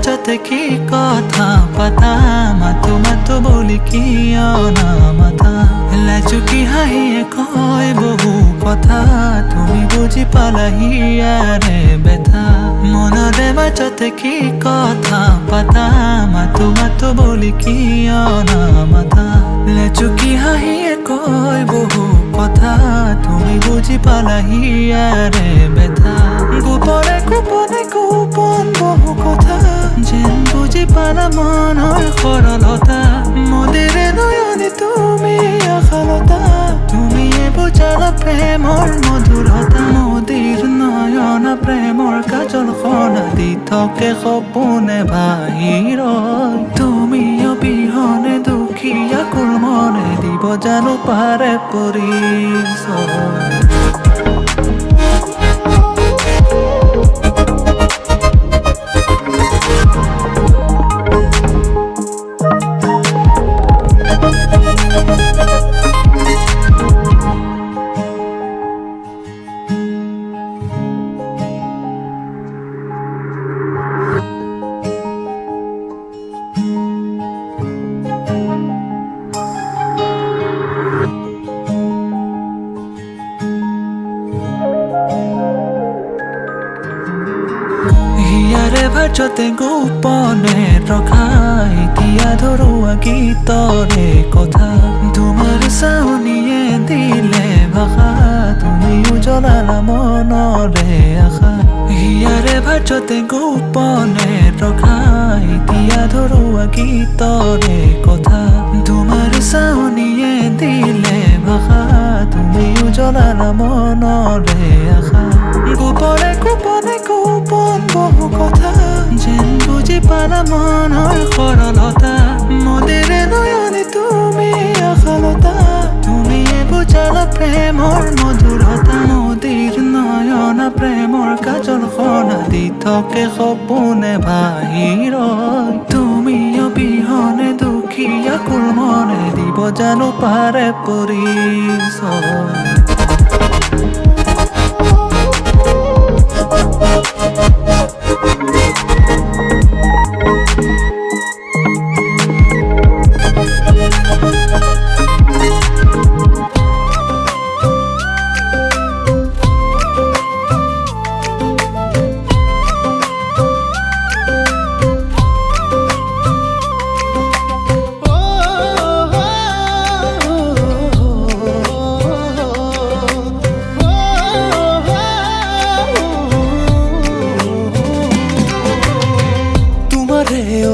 বাজতে কি কথা পাতা মাতো বলি কি অনামাতা লাজুকি হাঁহিয়ে কয় বহু কথা তুমি বুঝি পালাহি আরে বেথা মনরে বাজতে কি কথা পাতা মাতো বলি কি অনামাতা লাজুকি হাঁহিয়ে কয় বহু কথা তুমি বুঝি পালাহি আরে বেথা গোপনে গোপন বহু কথা যেন বুঝি পালা মনৰ সৰলতা মদিৰে নয়নে তুমি আশালতা তুমিয়ে বুজালা প্ৰেমৰ মধুৰতা মদিৰ নয়ন প্ৰেমৰ কাজল খনা দি থাকে সপোনে বাহিৰত তুমি অবিহনে দুখীয়া কুল মনে দিব জানো পাৰে পৰিচয় হিয়াৰে ভাজতে গোপনে ৰখাই দিয়া ধৰুৱা গীতৰে কথা তোমাৰ চাউনিয়ে দিলে ভাষা তুমি উজলালা মনৰে আশা হিয়াৰে ভাজতে গোপনে ৰখাই দিয়া ধৰুৱা গীতৰে কথা তোমাৰ চাউনিয়ে দিলে ভাষা তুমি উজলালা মনৰে আশা গোপনে গোপন বহু কথা যেন বুজি পালা মনৰ সৰলতা মদিৰে নয়নে তুমি আশালতা তুমিয়ে বুজালা প্ৰেমৰ মধুৰতা মদিৰ নয়ন প্ৰেমৰ কাজল খনা দি থাকে সপোনে বাহিৰত তুমি অবিহনে দুখীয়া কুল মনে দিব জানো পাৰে পৰিচয়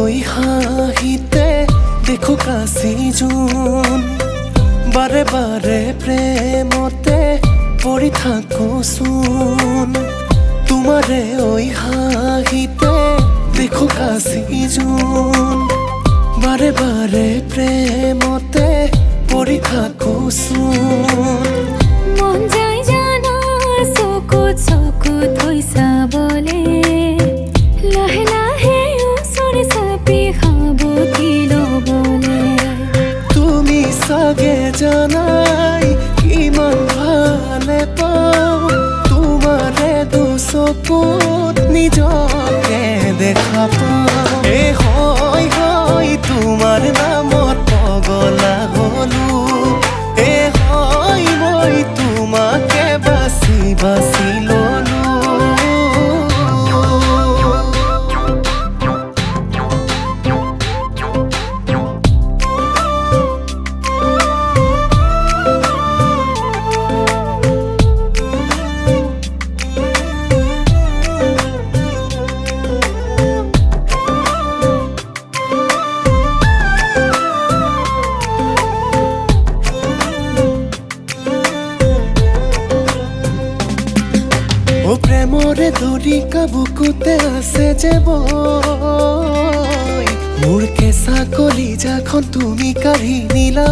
ওই হাহিতে দেখো কাশি জুন বারে বারে প্রেমতে পড়ি থাকো শুন তোমারে ওই হাহিতে দেখো কাশি জুন বারে বারে প্রেমতে পড়ি থাকো শুন মন যায় জানা চকুত হৈছা বলে লাহে লাহে ওচৰে চাপি খাব দিল বলে তুমি চাগে জানাই কিমান ভালে পাওঁ তোমাৰে দুচকুত নিজকে দেখা পাওঁ হয় তোমাৰ নামত পগলা হলো হয় মই তোমাকে বাছি ললো প্ৰেমৰে দৰিকা বুকুতে আছে যে বৈ মোৰ কেঁচা কলিজাখন তুমি কাঢ়ি নিলা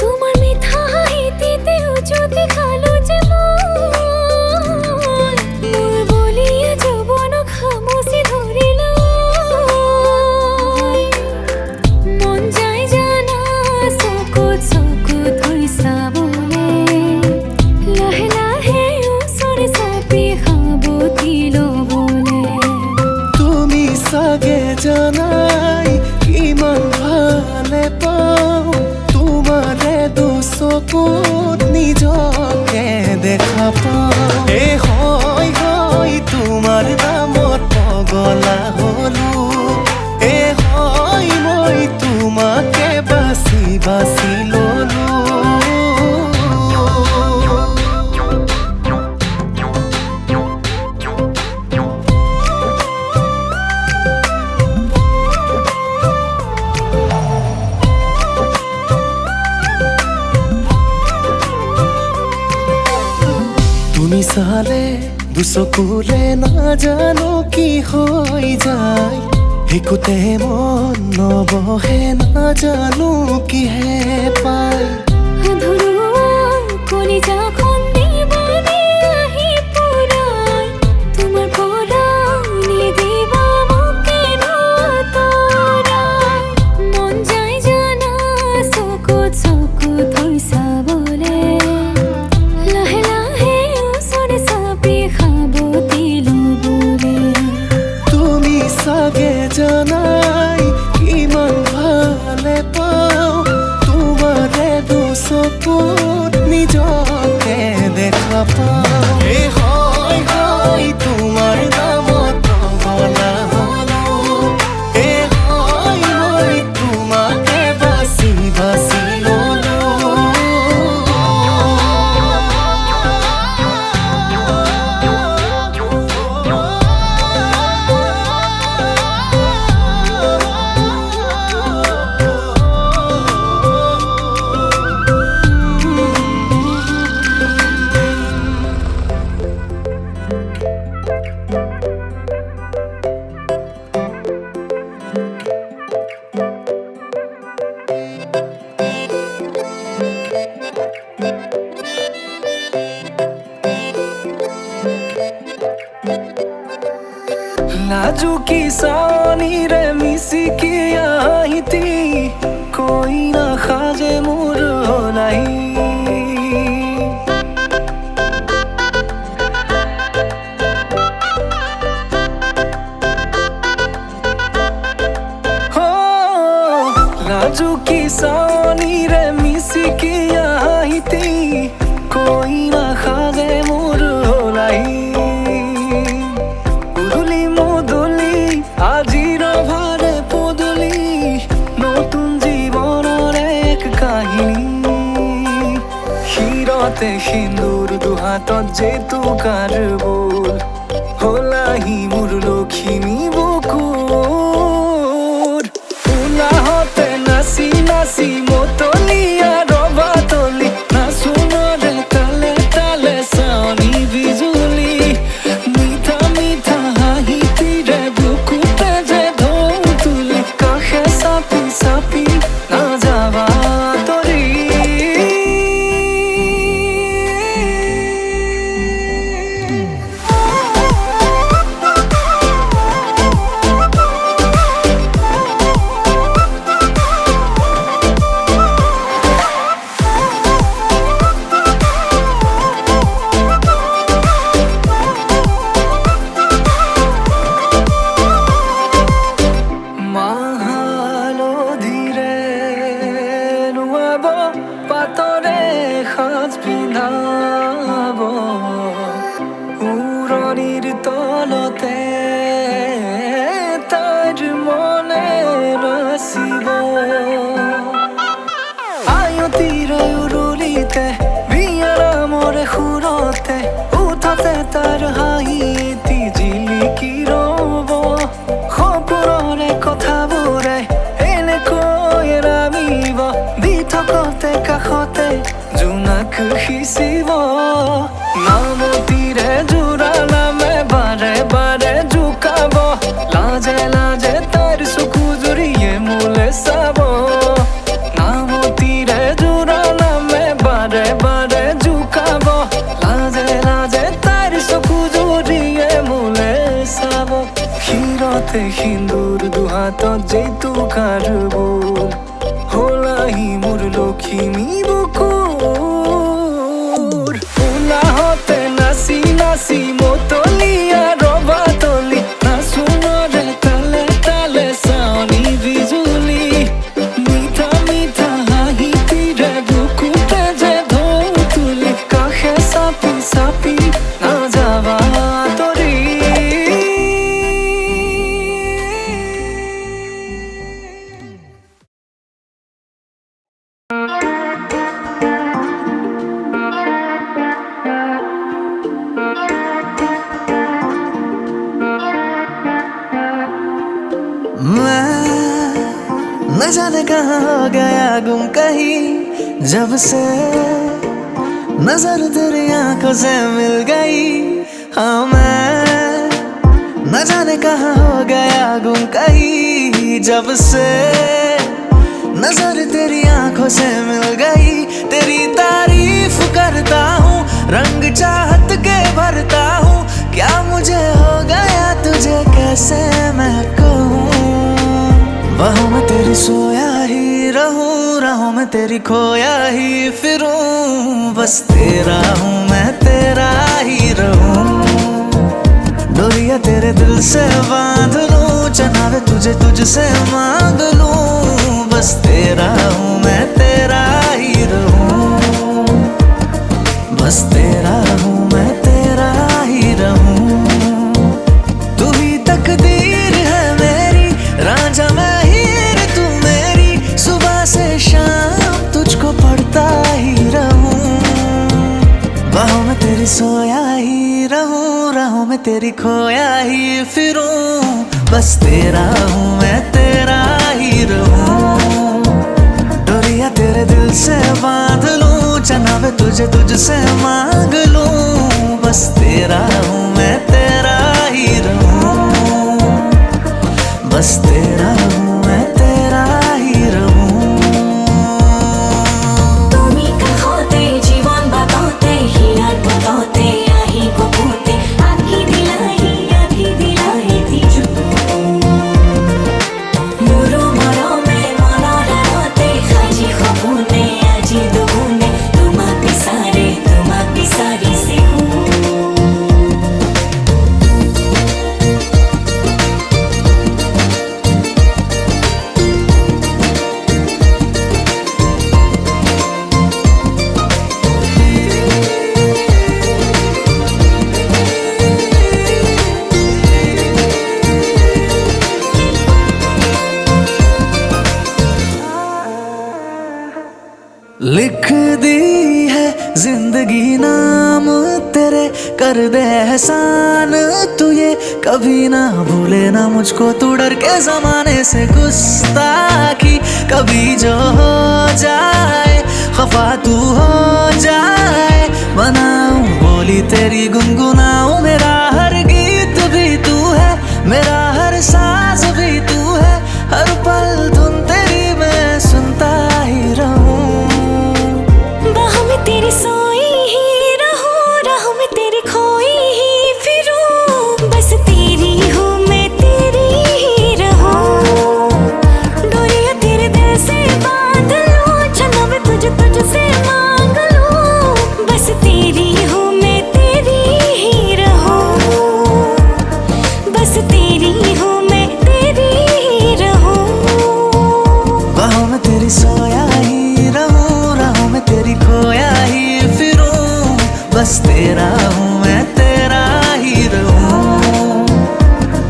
তোমাৰ মিঠা হাঁহিতে উজুতি খালো যে মোৰ বলিয়া যৌৱনক খামুচি ধৰিলা মন যায় জানা চকুত হৈছা বলে লাহে লাহে ওচৰে চাপি খাব দিল বলে হয় তোমাৰ নামত পগলা হলো হয় মই তোমাকে বাছি বাছি ললো তুমি চালে দুচকুলে নাজানো কি হৈ যায় একোতে মন নবহে নাজানো কিহে পায় ধৰুৱা কলিজাখন দিবানে আহি পুৰাই তোমাৰ পৰা নিদিবা মোকে নতৰাই মন যায় জানা চকুত চকুত হৈ চাবলে লাহে লাহে ওচৰে চাপি খাব দিলো বোলে তুমি চাগে জানাই কিমান ভালে পাওঁ তোমাৰে দুচকুত নিজকে দেখা পাওঁ হয় তোমাৰ নামত পগলা হলো হয় মই তোমাকে বাছি বাছি ললো नाजुकी सानीरे मिसिकी आहिती कोई ना खाजे मोर होलाई हो नाजुकी सानीरे मिसिकी आहिती कोई ना खाजे मोर होलाई আজিৰ ভাৰে পদূলি নতুন জীৱনৰ এক কাহিনী শিৰতে সিন্দুৰ দুহাতত জেতুকাৰ বোল হলাহি মোৰ লখিমী বুকুৰ উলাহতে নাচি নাচি মতলীয়া ৰবাতলি নাচোনৰে তালে তালে চাৱনি বিজুলি মিঠা মিঠা হাঁহিতিৰে sapi na java tori পাতৰে সাজ পিন্ধাব উৰণিৰ তলতে তাইৰ মনে নাচিব আয়তিৰে উৰুলিতে বিয়াৰামৰে সুৰতে উঠতে তাৰ হাঁহি এটি জিলিকি ৰব সপোনৰে কথাবোৰে এনেকৈ নামিব থকতে কাষতে জোনাক সিঁচিব নামতিৰে জোৰা নামে বাৰে বাৰে জোকাব লাজে লাজে তাইৰ চকু জুৰিয়ে মোলে চাব নামতিৰে জোৰা নামে বাৰে বাৰে জোকাব লাজে লাজে তাইৰ চকু জুৰিয়ে মোলে চাব শিৰতে সিন্দুৰ দুহাতত জেতুকাৰ বোল হলাহি মোৰ লখিমী বুকুৰ উলাহতে নাচি নাচি মতলীয়া ৰবাতলি নাচোনৰে তালে তালে চাৱনি বিজুলি মিঠা মিঠা হাঁহিতিৰে বুকুতে যে ঢৌ তুলি কাষে চাপি চাপি जाने कहाँ हो गया गुम कहीं, जब से नजर तेरी आंखों से मिल गई। हाँ मैं न जाने कहाँ हो गया गुम कहीं, जब से नजर तेरी आंखों से मिल गई। तेरी तारीफ करता हूँ, रंग चाहत के भरता हूँ, क्या मुझे हो गया तुझे कैसे मैं कहूँ। बाहों में तेरी सोया ही रहूं, राहों में तेरी खोया ही फिरूं, बस तेरा हूँ मैं तेरा ही रहूं। डोरिया तेरे दिल से बांध लूं, चनावे तुझे तुझसे मांग लूं, बस तेरा हूँ मैं तेरा ही रहूं, बस तेरा हूँ मैं तेरा ही रहूं। तू ही तकदीर है मेरी, रांझा मैं हीर तू मेरी, सुबह से शाम तुझको पढ़ता ही रहूं। बाहों में तेरी सोया ही रहूं, राहों में तेरी खोया ही फिरूं, बस तेरा हूँ मैं तेरा ही रहूं। डोरिया तेरे दिल से बांध लूं, चनावे तुझे तुझसे मांग लूं, बस तेरा हूँ मैं तेरा ही रहूं, बस तेरा हूँ मैं तेरा ही रहूं। তুমি কাহতে জীবন বাতাতে হিয়ার বাতাতে আহি গোপতে আহি দিলাই তিজু মোরো মরমে মনরাতে খাজি খবুনে আজি দুগুনে তোমাকে সারি সে হু। लिख दी है जिंदगी नाम तेरे, कर दे एहसान तू ये कभी ना भूले ना मुझको, तू डर के जमाने से गुस्ताखी कभी जो हो जाए, खफा तू हो जाए, बनाऊं बोली तेरी गुनगुनाऊं, मेरा हर गीत भी तू है, मेरा हर सांस भी तू है, हर पल धुन तेरी मैं सुनता ही रहूं। बाहों में तेरी सोई ही रहूं, राहों में तेरी खोई ही फिरूं, बस तेरी हूँ मैं तेरी ही रहूं। डोरिया तेरे दिल से बांध लूं, चना मैं तुझसे मांग लूं, बस तेरी हूँ मैं तेरी ही रहूं, बस तेरी हूँ मैं तेरी ही रहूं। बाहों में तेरी सोया ही रहूं, राहों में तेरी खोया ही फिरूं, बस तेरा हूँ मैं तेरा ही रहूं।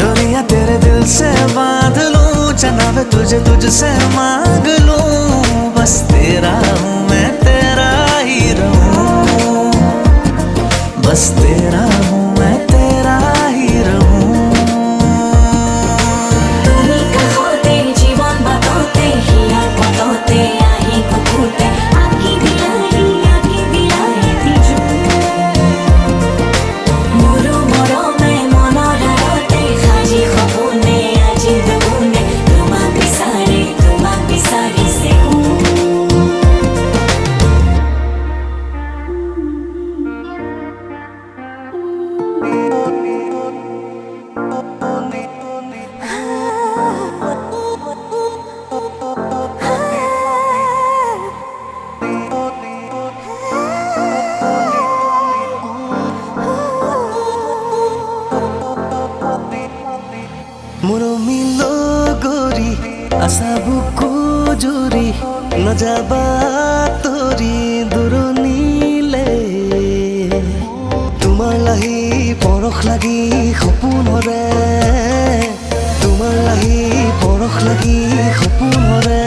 डोरिया तेरे दिल से बांध लूं, चनावे तुझे तुझसे मांग लूं, बस तेरा हूँ मैं तेरा ही रहूं, बस तेरा हूँ मैं तेरा ही रहूं। তুমি কাহতে জীবন বাতাতে হিয়ার বাতাতে আহি গোপতে আহি দিলাই তিজু মোরো মরমে মনরাতে খাজি খবুনে আজি দুগুনে তোমাকে সারি সে হু। मोरो मिलो गोरी आशाबुको जोरी, नजाबा तोरी दुरनीले, তোমাৰ লাহি পৰখ লাগি সপোনৰে, তোমাৰ লাহি পৰখ লাগি সপোনৰে।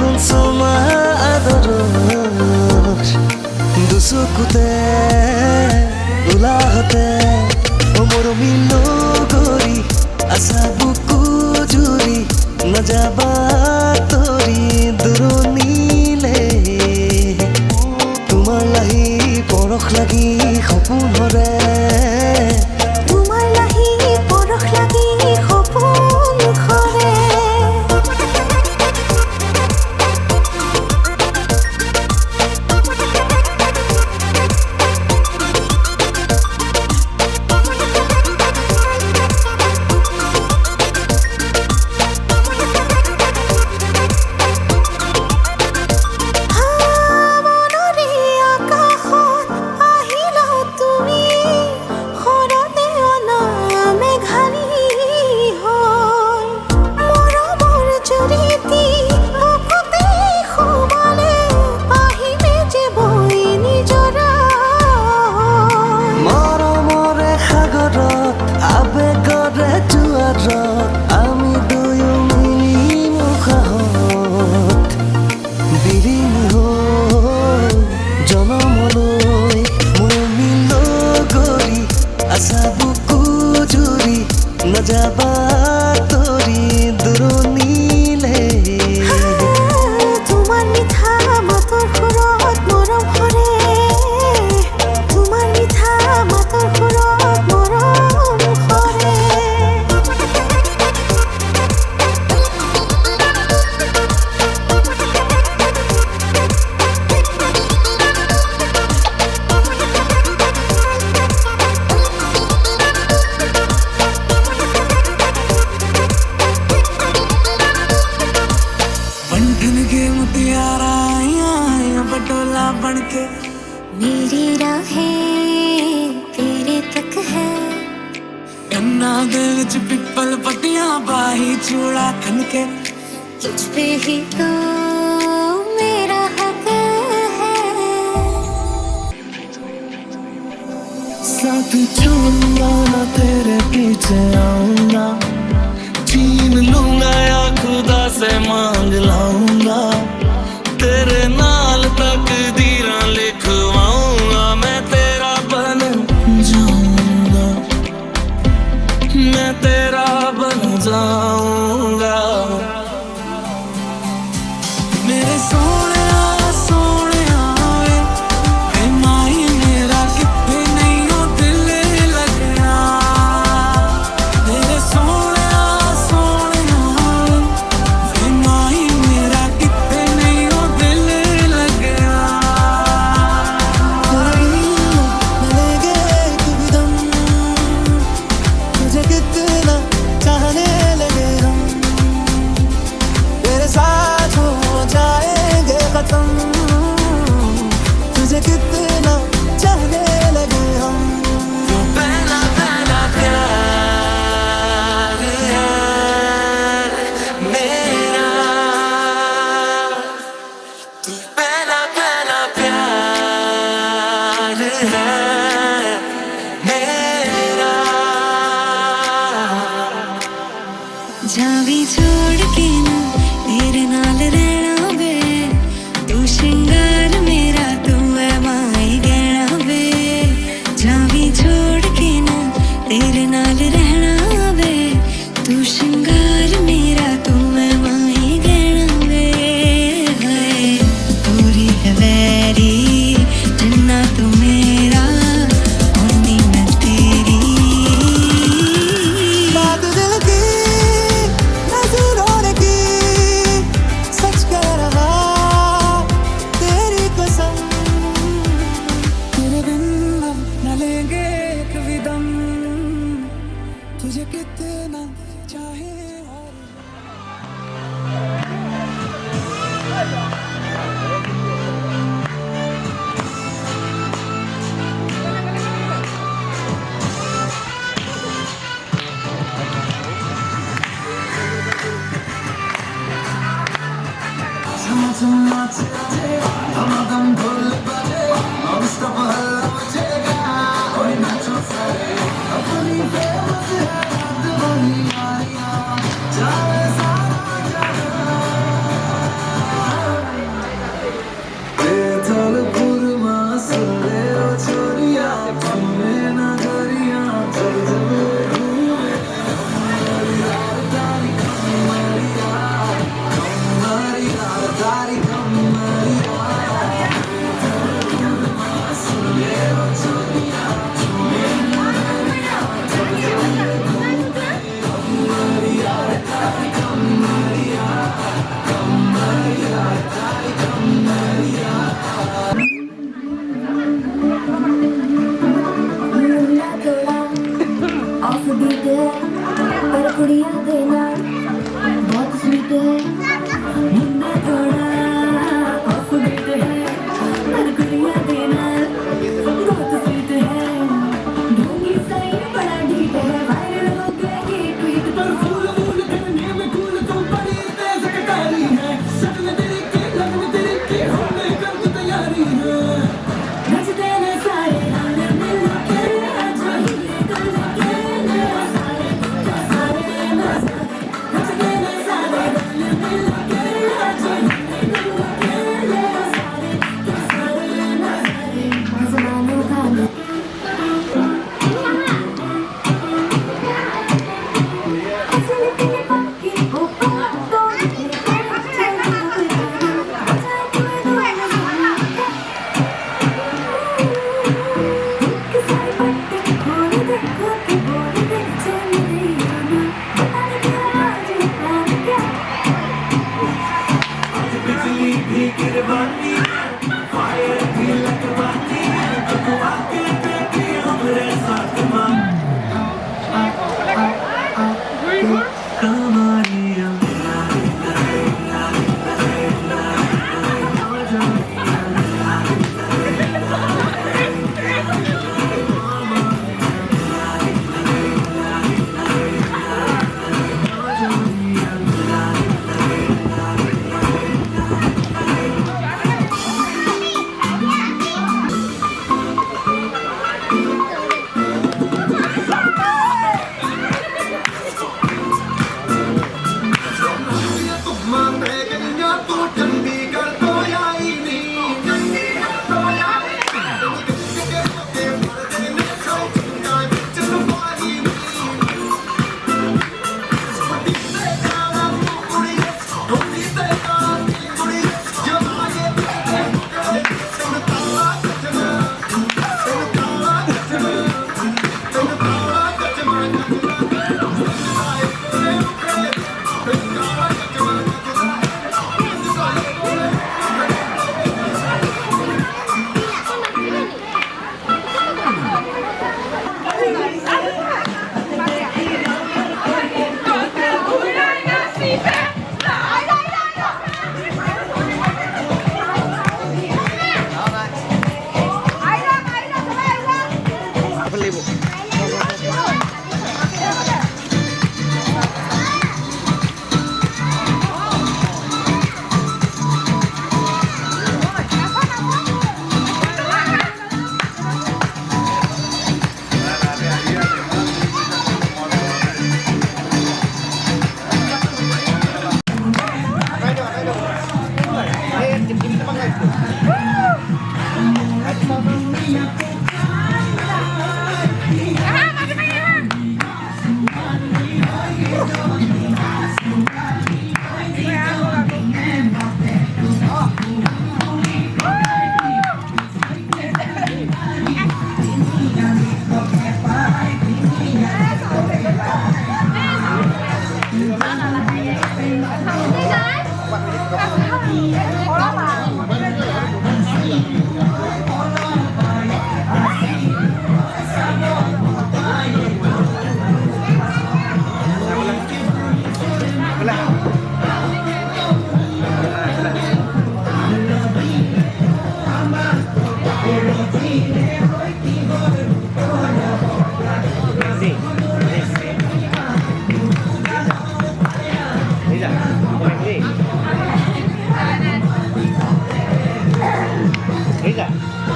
এখন চমা আদৰৰ দুচকুতে ওলাহতে মোৰ মিলো গৰি আছা বুকু জুৰি নাযাবা তৰি দূৰণিলে তোমাৰ লাহি পৰশ লাগি সপোন হৰে তোমাৰ লাহি পৰশ লাগি সপোন সৰে আমি দুয়ো মিলি মুখাহত বিৰিণী হৈ জনমলৈ মোৰ মিলো গৰি আছা বুকু জুৰি নাযাবা তৰি দূৰণিলে তোমাৰ মিঠা মাতৰ সুৰত মৰম সৰে তোমাৰ মিঠা মাতৰ সুৰত মৰম সৰে मुटियारा बटोला बनके मेरी राहें तेरे तक है कन्ना दे विच पिपल पत्तियां बाही चूड़ा खनके तुझ पे ही तो मेरा हक है साथ चलूंगा ना तेरे पीछे आऊंगा छीन लूंगा या खुदा से मांग लाऊंगा तेरे नाल तकदीरां लिखवाऊंगा मैं तेरा बन जाऊंगा मैं तेरा बन जाऊंगा मेरे सोहणिया सोहणिया वे माई मेरा किथे नहीं हो दिल लगना मेरे सोहणिया सोहणिया वे माई मेरा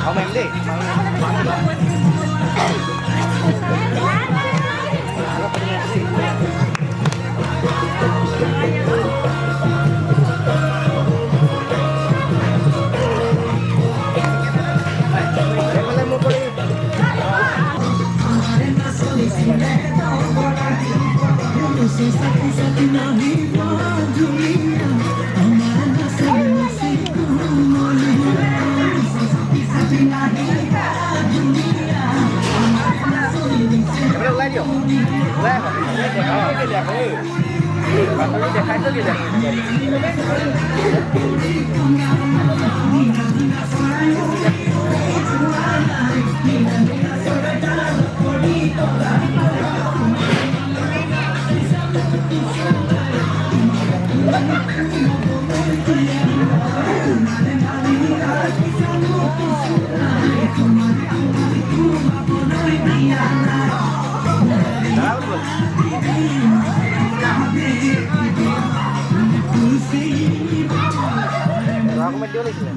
Ông em đi. Lên vô. Lên. Cái đẹp đi. Bạn tôi đẹp hai cái đẹp. Aku main dulu sih.